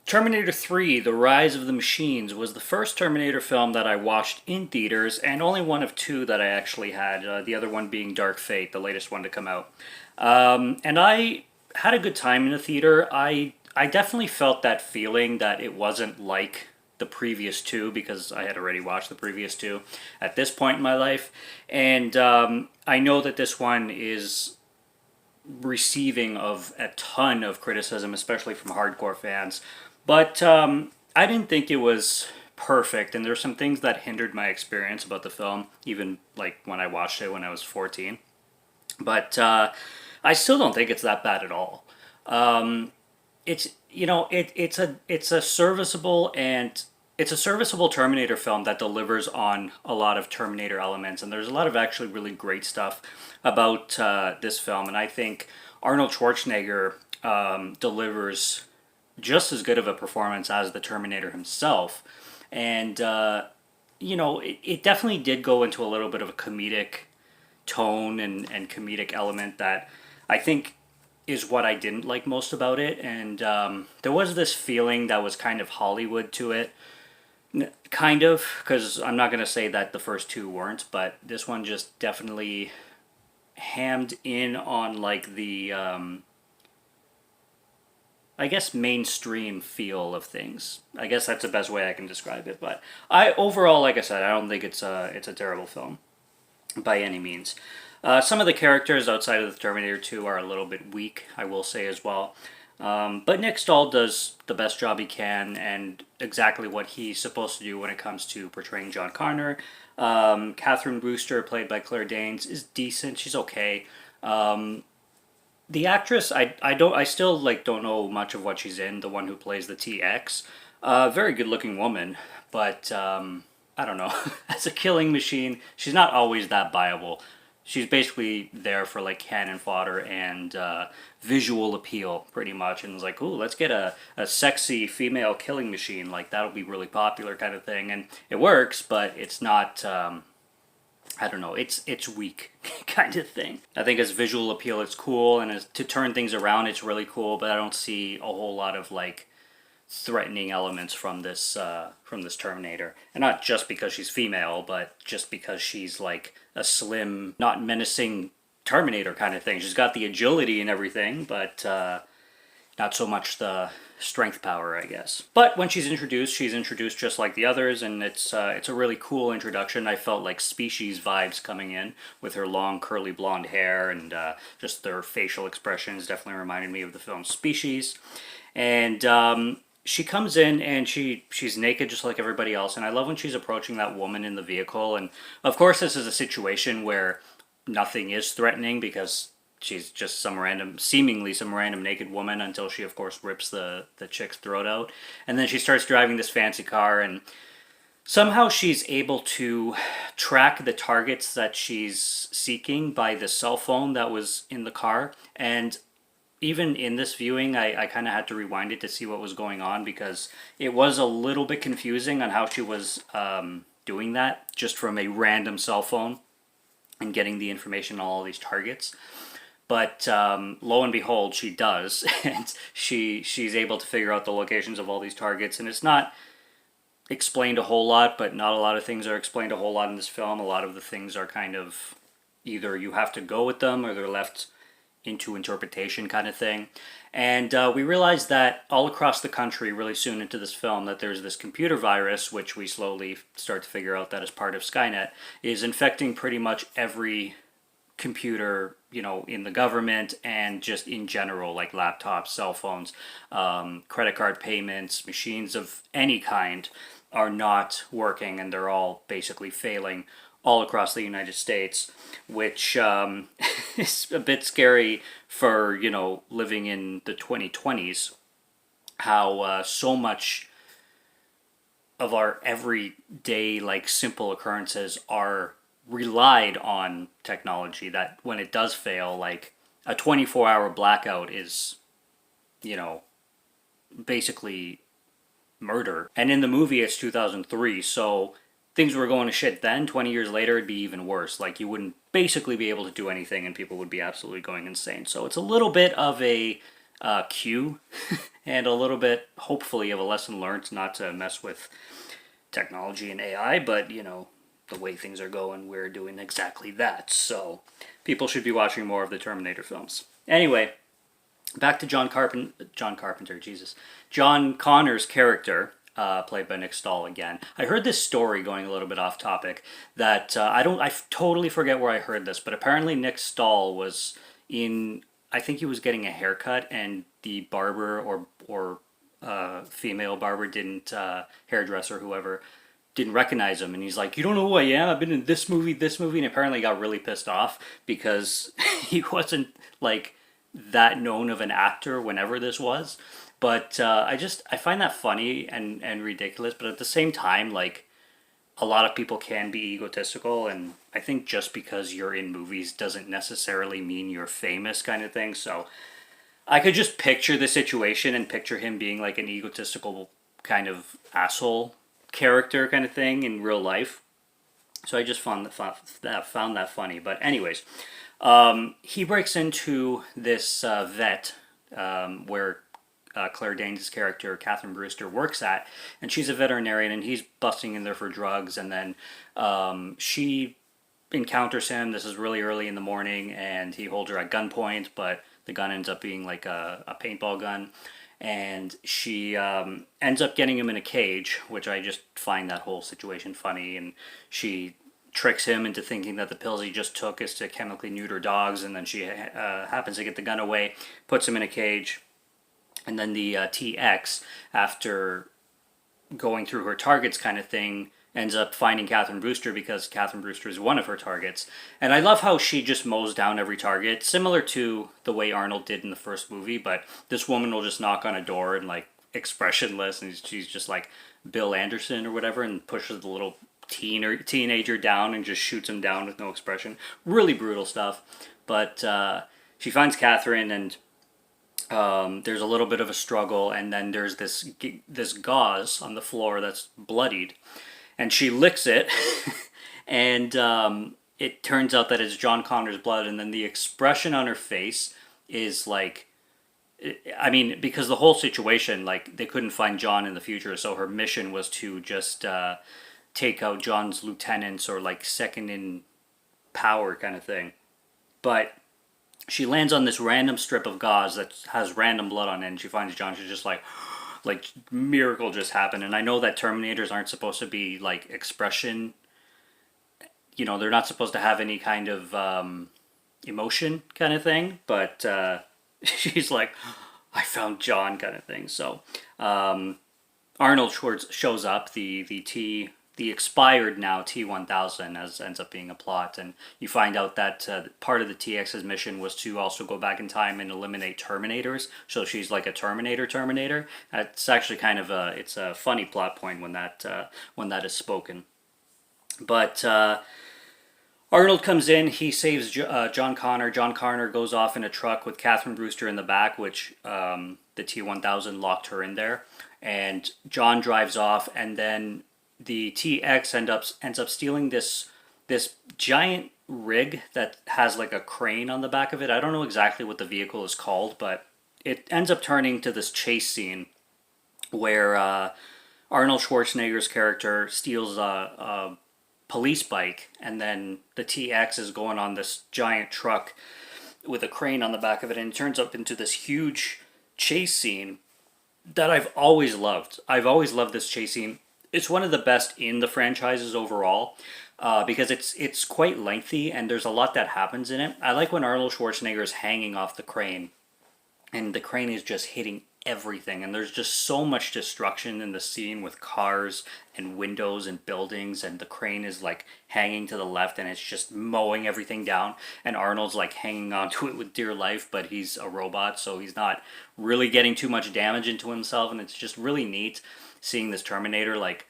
Terminator 3, The Rise of the Machines, was the first Terminator film that I watched in theaters, and only one of two that I actually had, the other one being Dark Fate, the latest one to come out. And I had a good time in the theater. I definitely felt that feeling that it wasn't like the previous two because I had already watched the previous two at this point in my life. And I know that this one is receiving of a ton of criticism, especially from hardcore fans. But I didn't think it was perfect, and there's some things that hindered my experience about the film, even like when I watched it when I was 14. But I still don't think it's that bad at all. It's it's a serviceable and it's a serviceable Terminator film that delivers on a lot of Terminator elements, and there's a lot of actually really great stuff about this film, and I think Arnold Schwarzenegger delivers just as good of a performance as the Terminator himself, and it definitely did go into a little bit of a comedic tone and comedic element that I think is what I didn't like most about it. And there was this feeling that was kind of Hollywood to it, kind of, because I'm not going to say that the first two weren't, but this one just definitely hammed in on like the I guess mainstream feel of things. I guess that's the best way I can describe it. But I overall, like I said, I don't think it's a terrible film by any means. Some of the characters outside of the Terminator 2 are a little bit weak, I will say as well. But Nick Stahl does the best job he can and exactly what he's supposed to do when it comes to portraying John Connor. Catherine Brewster, played by Claire Danes, is decent. She's okay. The actress, I still like don't know much of what she's in. The one who plays the TX, very good looking woman, but I don't know. As a killing machine, she's not always that viable. She's basically there for like cannon fodder and visual appeal, pretty much. And it's like, ooh, let's get a sexy female killing machine. Like that'll be really popular, kind of thing. And it works, but it's not. I don't know. It's weak, kind of thing. I think as visual appeal, it's cool, and as to turn things around, it's really cool. But I don't see a whole lot of like threatening elements from this Terminator, and not just because she's female, but just because she's like a slim, not menacing Terminator kind of thing. She's got the agility and everything, but not so much the strength power, I guess. But when she's introduced just like the others, and it's a really cool introduction. I felt like Species vibes coming in with her long curly blonde hair, and just their facial expressions definitely reminded me of the film Species. And she comes in and she's naked just like everybody else, and I love when she's approaching that woman in the vehicle. And of course, this is a situation where nothing is threatening because she's just seemingly some random naked woman, until she, of course, rips the chick's throat out. And then she starts driving this fancy car, and somehow she's able to track the targets that she's seeking by the cell phone that was in the car. And even in this viewing, I kind of had to rewind it to see what was going on, because it was a little bit confusing on how she was doing that just from a random cell phone and getting the information on all these targets. But lo and behold, she does, and she's able to figure out the locations of all these targets. And it's not explained a whole lot, but not a lot of things are explained a whole lot in this film. A lot of the things are kind of either you have to go with them or they're left into interpretation, kind of thing. And we realized that all across the country really soon into this film that there's this computer virus, which we slowly start to figure out that is part of Skynet, is infecting pretty much every computer, in the government and just in general, like laptops, cell phones, credit card payments, machines of any kind are not working, and they're all basically failing all across the United States, which is a bit scary for, living in the 2020s, how so much of our everyday, like, simple occurrences are relied on technology, that when it does fail, like a 24-hour blackout is, basically murder. And in the movie, it's 2003, so things were going to shit then. 20 years later, it'd be even worse. Like, you wouldn't basically be able to do anything, and people would be absolutely going insane. So it's a little bit of a cue and a little bit, hopefully, of a lesson learned not to mess with technology and AI, but the way things are going, we're doing exactly that. So people should be watching more of the Terminator films. Anyway, back to John Carpenter, Jesus. John Connor's character, played by Nick Stahl again. I heard this story, going a little bit off topic, that I totally forget where I heard this, but apparently Nick Stahl was in, I think he was getting a haircut, and the barber or female barber didn't, hairdresser, whoever, didn't recognize him, and he's like, "You don't know who I am? I've been in this movie," and apparently got really pissed off because he wasn't like that known of an actor whenever this was. But I find that funny and ridiculous, but at the same time, like, a lot of people can be egotistical, and I think just because you're in movies doesn't necessarily mean you're famous, kind of thing. So I could just picture the situation and picture him being like an egotistical kind of asshole character kind of thing in real life. So I just found that funny. But anyways, he breaks into this vet, where Claire Danes' character, Catherine Brewster, works at, and she's a veterinarian, and he's busting in there for drugs, and then she encounters him. This is really early in the morning, and he holds her at gunpoint, but the gun ends up being like a paintball gun, and she ends up getting him in a cage, which I just find that whole situation funny, and she tricks him into thinking that the pills he just took is to chemically neuter dogs, and then she happens to get the gun away, puts him in a cage, and then the TX, after going through her targets kind of thing, ends up finding Catherine Brewster because Catherine Brewster is one of her targets. And I love how she just mows down every target, similar to the way Arnold did in the first movie, but this woman will just knock on a door and, like, expressionless, and she's just like Bill Anderson or whatever, and pushes the little teenager down and just shoots him down with no expression. Really brutal stuff. But she finds Catherine, and there's a little bit of a struggle, and then there's this gauze on the floor that's bloodied, and she licks it, and it turns out that it's John Connor's blood, and then the expression on her face is like, I mean, because the whole situation, like, they couldn't find John in the future, so her mission was to just take out John's lieutenants, or like second in power kind of thing. But she lands on this random strip of gauze that has random blood on it, and she finds John. She's just like miracle just happened. And I know that Terminators aren't supposed to be like expression. They're not supposed to have any kind of emotion kind of thing. But she's like, I found John kind of thing. So Arnold Schwartz shows up, the expired now T-1000, as ends up being a plot, and you find out that part of the TX's mission was to also go back in time and eliminate Terminators, so she's like a Terminator. It's actually kind of it's a funny plot point when that is spoken. But Arnold comes in, he saves John Connor. John Connor goes off in a truck with Catherine Brewster in the back, which the T-1000 locked her in there, and John drives off, and then the TX ends up stealing this giant rig that has like a crane on the back of it. I don't know exactly what the vehicle is called, but it ends up turning to this chase scene where Arnold Schwarzenegger's character steals a police bike, and then the TX is going on this giant truck with a crane on the back of it, and it turns up into this huge chase scene that I've always loved. I've always loved this chase scene. It's one of the best in the franchises overall, because it's quite lengthy and there's a lot that happens in it. I like when Arnold Schwarzenegger is hanging off the crane, and the crane is just hitting everything, and there's just so much destruction in the scene with cars and windows and buildings, and the crane is like hanging to the left and it's just mowing everything down, and Arnold's like hanging onto it with dear life, but he's a robot, so he's not really getting too much damage into himself, and it's just really neat seeing this Terminator like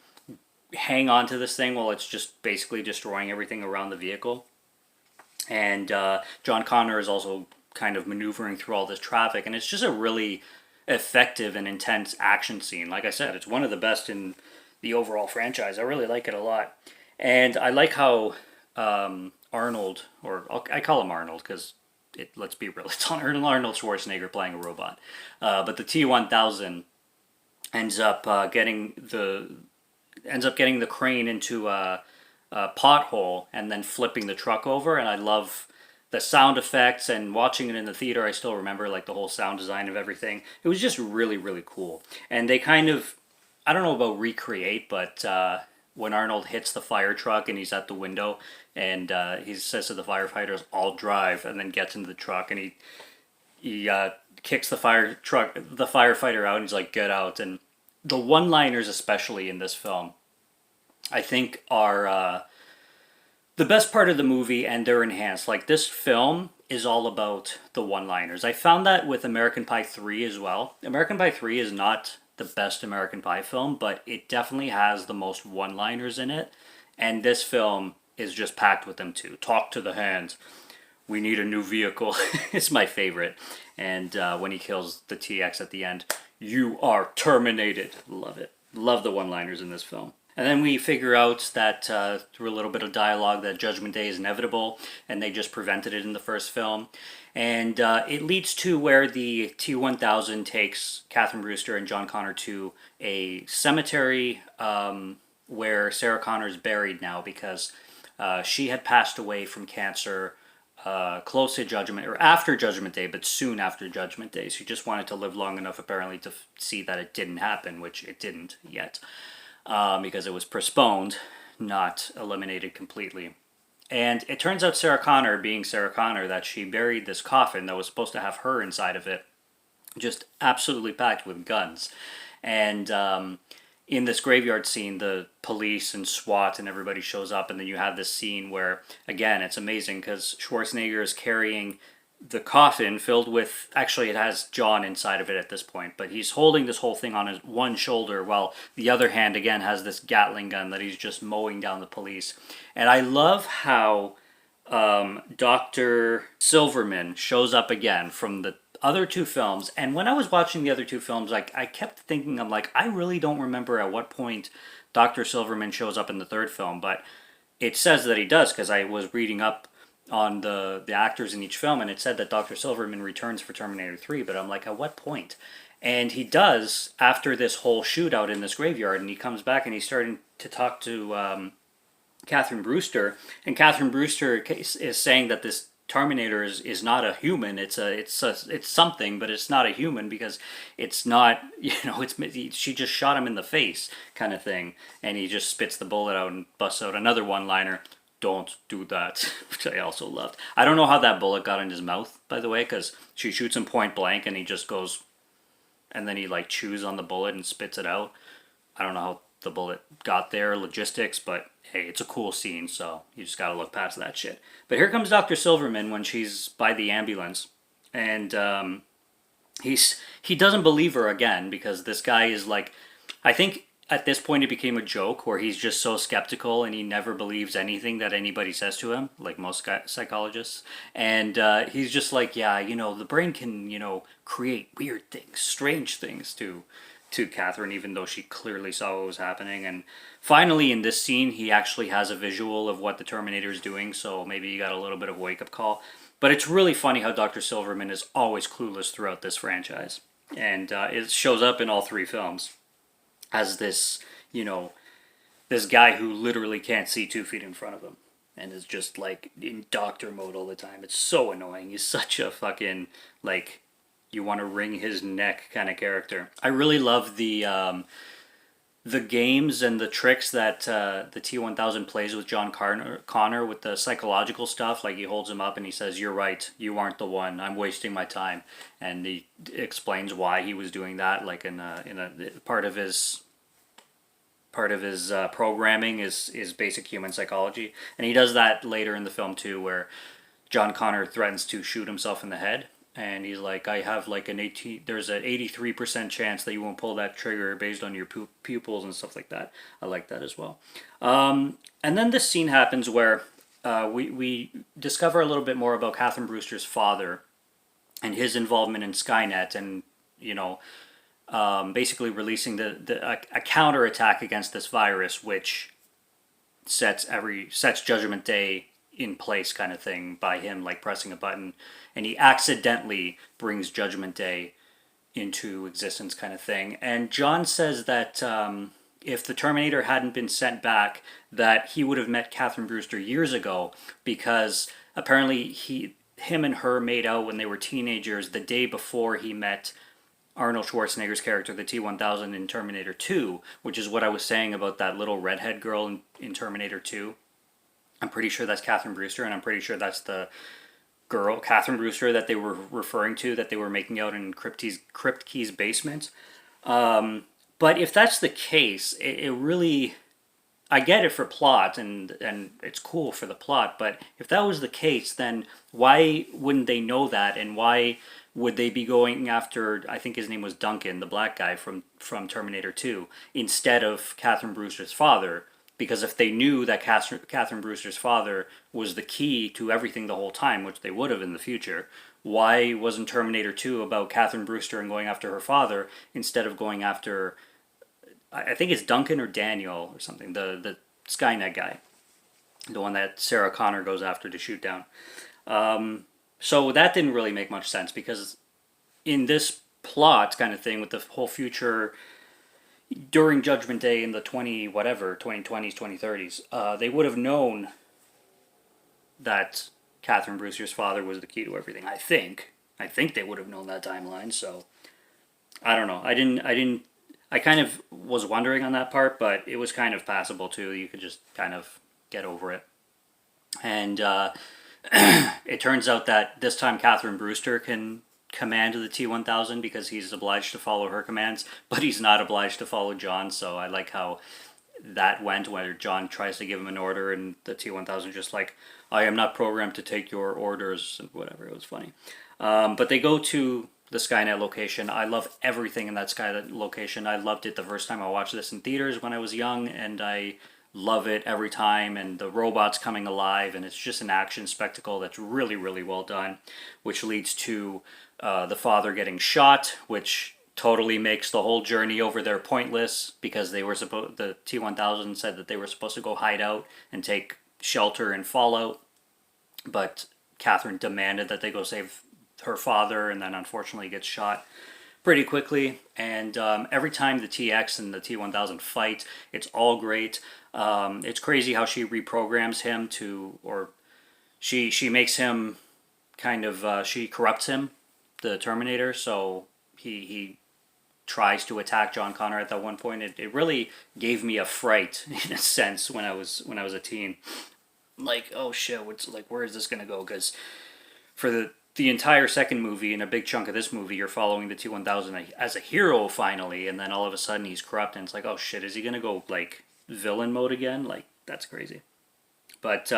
hang on to this thing while it's just basically destroying everything around the vehicle. And John Connor is also kind of maneuvering through all this traffic, and it's just a really effective and intense action scene. Like I said, it's one of the best in the overall franchise. I really like it a lot. And I like how Arnold, or I call him Arnold because let's be real, it's on Arnold Schwarzenegger playing a robot. But the T-1000 ends up getting the crane into a pothole and then flipping the truck over. And I love the sound effects, and watching it in the theater, I still remember like the whole sound design of everything. It was just really, really cool. And they kind of, I don't know about recreate, but when Arnold hits the fire truck and he's at the window, and he says to the firefighters, "I'll drive," and then gets into the truck, and he kicks the firefighter out, and he's like, "Get out." And the one-liners, especially in this film, I think are the best part of the movie, and they're enhanced. Like, this film is all about the one-liners. I found that with American Pie 3 as well. American Pie 3 is not the best American Pie film, but it definitely has the most one-liners in it. And this film is just packed with them too. Talk to the hands. We need a new vehicle. It's my favorite. And when he kills the TX at the end, you are terminated. Love it. Love the one-liners in this film. And then we figure out that through a little bit of dialogue that Judgment Day is inevitable, and they just prevented it in the first film. And it leads to where the T-1000 takes Catherine Brewster and John Connor to a cemetery where Sarah Connor is buried now, because she had passed away from cancer close to Judgment, or after Judgment Day, but soon after Judgment Day. She just wanted to live long enough apparently to see that it didn't happen, which it didn't yet. Because it was postponed, not eliminated completely. And it turns out Sarah Connor, being Sarah Connor, that she buried this coffin that was supposed to have her inside of it, just absolutely packed with guns. And in this graveyard scene, the police and SWAT and everybody shows up, and then you have this scene where, again, it's amazing because Schwarzenegger is carrying the coffin filled with, actually it has John inside of it at this point, but he's holding this whole thing on his one shoulder while the other hand again has this Gatling gun that he's just mowing down the police. And I love how Dr. Silverman shows up again from the other two films. And when I was watching the other two films, like, I kept thinking, I'm like, I really don't remember at what point Dr. Silverman shows up in the third film, but it says that he does, because I was reading up on the actors in each film, and it said that Dr. Silverman returns for Terminator 3, but I'm like, at what point? And he does after this whole shootout in this graveyard, and he comes back and he's starting to talk to Catherine Brewster, and Catherine Brewster is saying that this Terminator is not a human. It's something, but it's not a human because it's not, she just shot him in the face kind of thing, and he just spits the bullet out and busts out another one-liner. Don't do that, which I also loved. I don't know how that bullet got in his mouth, by the way, because she shoots him point blank and he just goes, and then he like chews on the bullet and spits it out. I don't know how the bullet got there, logistics, but hey, it's a cool scene, so you just gotta look past that shit. But here comes Dr. Silverman when she's by the ambulance, and he doesn't believe her again, because this guy is like, I think at this point it became a joke where he's just so skeptical and he never believes anything that anybody says to him, like most psychologists. And he's just like, yeah, the brain can, create weird things, strange things to Catherine, even though she clearly saw what was happening. And finally in this scene, he actually has a visual of what the Terminator is doing, so maybe he got a little bit of a wake-up call. But it's really funny how Dr. Silverman is always clueless throughout this franchise. And it shows up in all three films as this, this guy who literally can't see 2 feet in front of him and is just like in doctor mode all the time. It's so annoying. He's such a fucking, like, you want to wring his neck kind of character. I really love the games and the tricks that the T-1000 plays with John Connor with the psychological stuff. Like, he holds him up and he says, "You're right, you aren't the one, I'm wasting my time." And he explains why he was doing that, like in a part of his programming is basic human psychology. And he does that later in the film too, where John Connor threatens to shoot himself in the head. And he's like, I have like there's an 83% chance that you won't pull that trigger based on your pupils and stuff like that. I like that as well. And then this scene happens where we discover a little bit more about Catherine Brewster's father and his involvement in Skynet, and basically releasing a counterattack against this virus, which sets Judgment Day in place kind of thing by him like pressing a button, and he accidentally brings Judgment Day into existence kind of thing. And John says that if the Terminator hadn't been sent back, that he would have met Catherine Brewster years ago, because apparently him and her made out when they were teenagers the day before he met Arnold Schwarzenegger's character, the T-1000 in Terminator 2, which is what I was saying about that little redhead girl in Terminator 2. I'm pretty sure that's Catherine Brewster, and I'm pretty sure that's the girl, Catherine Brewster, that they were referring to, that they were making out in Crypt Key's basement. But if that's the case, it really... I get it for plot, and it's cool for the plot, but if that was the case, then why wouldn't they know that, and why would they be going after, I think his name was Duncan, the black guy from Terminator 2, instead of Catherine Brewster's father? Because if they knew that Catherine Brewster's father was the key to everything the whole time, which they would have in the future, why wasn't Terminator 2 about Catherine Brewster and going after her father instead of going after... I think it's Duncan or Daniel or something, the Skynet guy, the one that Sarah Connor goes after to shoot down. So that didn't really make much sense, because in this plot kind of thing with the whole future during Judgment Day in the 2020s, 2030s, they would have known that Catherine Brewster's father was the key to everything. I think they would have known that timeline. So I don't know. I kind of was wondering on that part, but it was kind of passable too. You could just kind of get over it. And it turns out that this time Catherine Brewster can command the T-1000 because he's obliged to follow her commands, but he's not obliged to follow John. So I like how that went, where John tries to give him an order and the T-1000 just like, I am not programmed to take your orders, and whatever. It was funny. But they go to the Skynet location. I love everything in that Skynet location. I loved it the first time I watched this in theaters when I was young, and I love it every time, and the robots coming alive, and it's just an action spectacle that's really, really well done, which leads to the father getting shot, which totally makes the whole journey over there pointless, because the T-1000 said that they were supposed to go hide out and take shelter in Fallout, but Catherine demanded that they go save her father, and then unfortunately gets shot pretty quickly. And every time the TX and the T-1000 fight, it's all great. It's crazy how she reprograms him to, or she makes him kind of, she corrupts him, the Terminator, so he tries to attack John Connor at that one point. It really gave me a fright in a sense when I was a teen. Like, oh shit, where is this gonna go? Because for the entire second movie and a big chunk of this movie, you're following the T-1000 as a hero finally, and then all of a sudden he's corrupt, and it's like, oh shit, is he gonna go like villain mode again? Like, that's crazy. But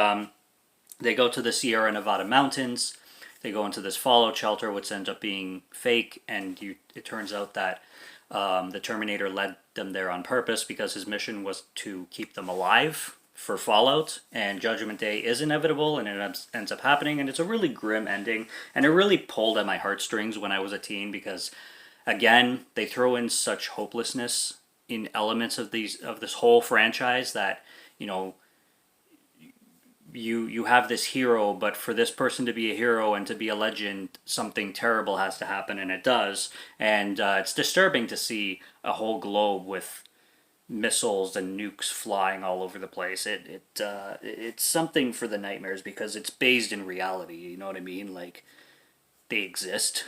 they go to the Sierra Nevada mountains. They go into this fallout shelter, which ends up being fake, and it turns out that the Terminator led them there on purpose because his mission was to keep them alive for Fallout, and Judgment Day is inevitable, and it ends up happening, and it's a really grim ending, and it really pulled at my heartstrings when I was a teen, because, again, they throw in such hopelessness in elements of this whole franchise that, you know, you have this hero, but for this person to be a hero and to be a legend, something terrible has to happen, and it does, and it's disturbing to see a whole globe with missiles and nukes flying all over the place. It's something for the nightmares, because it's based in reality, you know what I mean? Like, they exist,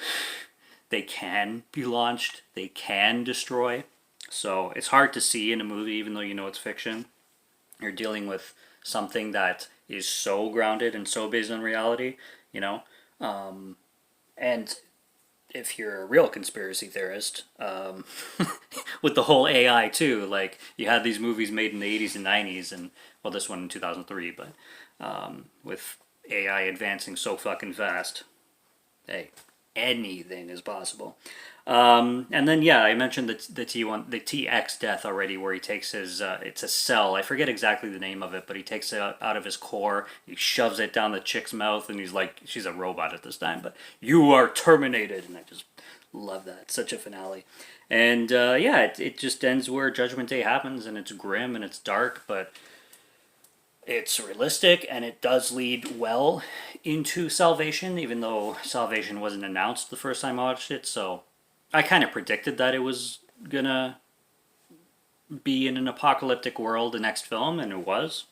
they can be launched, they can destroy, so it's hard to see in a movie even though you know it's fiction. You're dealing with something that is so grounded and so based on reality, you know? And if you're a real conspiracy theorist, with the whole AI too, like, you had these movies made in the 80s and 90s, and, well, this one in 2003, but with AI advancing so fucking fast, hey, anything is possible. And then, yeah, I mentioned the TX death already, where he takes his, it's a cell, I forget exactly the name of it, but he takes it out of his core, he shoves it down the chick's mouth, and he's like, she's a robot at this time, but you are terminated, and I just love that, such a finale. And, yeah, it just ends where Judgment Day happens, and it's grim, and it's dark, but it's realistic and it does lead well into Salvation, even though Salvation wasn't announced the first time I watched it. So I kind of predicted that it was gonna be in an apocalyptic world the next film, and it was.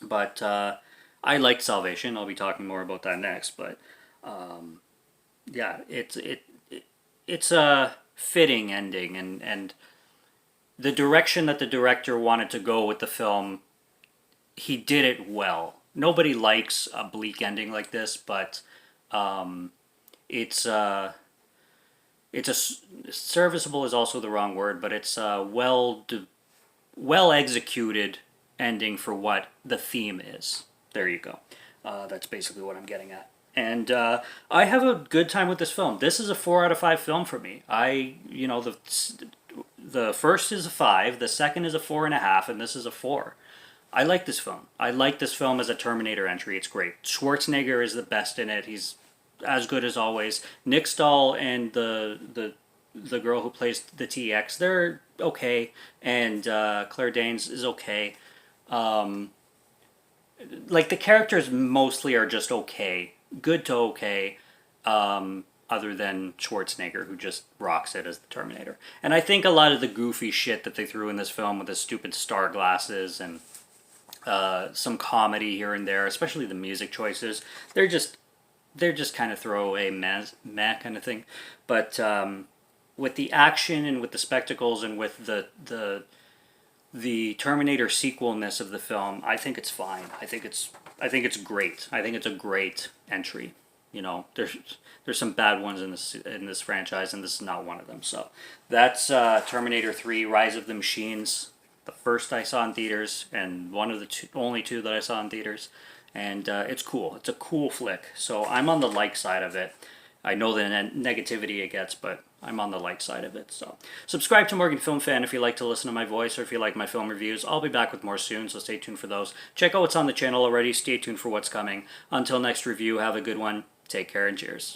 But I liked Salvation. I'll be talking more about that next. But yeah, it's a fitting ending, and the direction that the director wanted to go with the film, he did it well. Nobody likes a bleak ending like this, but it's it's a serviceable is also the wrong word, but it's a well executed ending for what the theme is. There you go. That's basically what I'm getting at. And I have a good time with this film. This is a 4 out of 5 film for me. The first is a 5, the second is a 4.5, and this is a 4. I like this film. I like this film as a Terminator entry. It's great. Schwarzenegger is the best in it. He's as good as always. Nick Stahl and the girl who plays the TX, they're okay, and Claire Danes is okay. Like the characters mostly are just okay, good to okay. Other than Schwarzenegger, who just rocks it as the Terminator. And I think a lot of the goofy shit that they threw in this film with the stupid star glasses and some comedy here and there, especially the music choices, they're just kind of throwaway meh kind of thing. But with the action and with the spectacles and with the Terminator sequelness of the film, I think it's fine. I think it's great. I think it's a great entry. You know, there's some bad ones in this franchise, and this is not one of them. So that's Terminator 3: Rise of the Machines. The first I saw in theaters, and one of the only two that I saw in theaters. And it's cool. It's a cool flick. So I'm on the like side of it. I know the negativity it gets, but I'm on the like side of it. So subscribe to Morgan Film Fan if you like to listen to my voice or if you like my film reviews. I'll be back with more soon, so stay tuned for those. Check out what's on the channel already. Stay tuned for what's coming. Until next review, have a good one. Take care and cheers.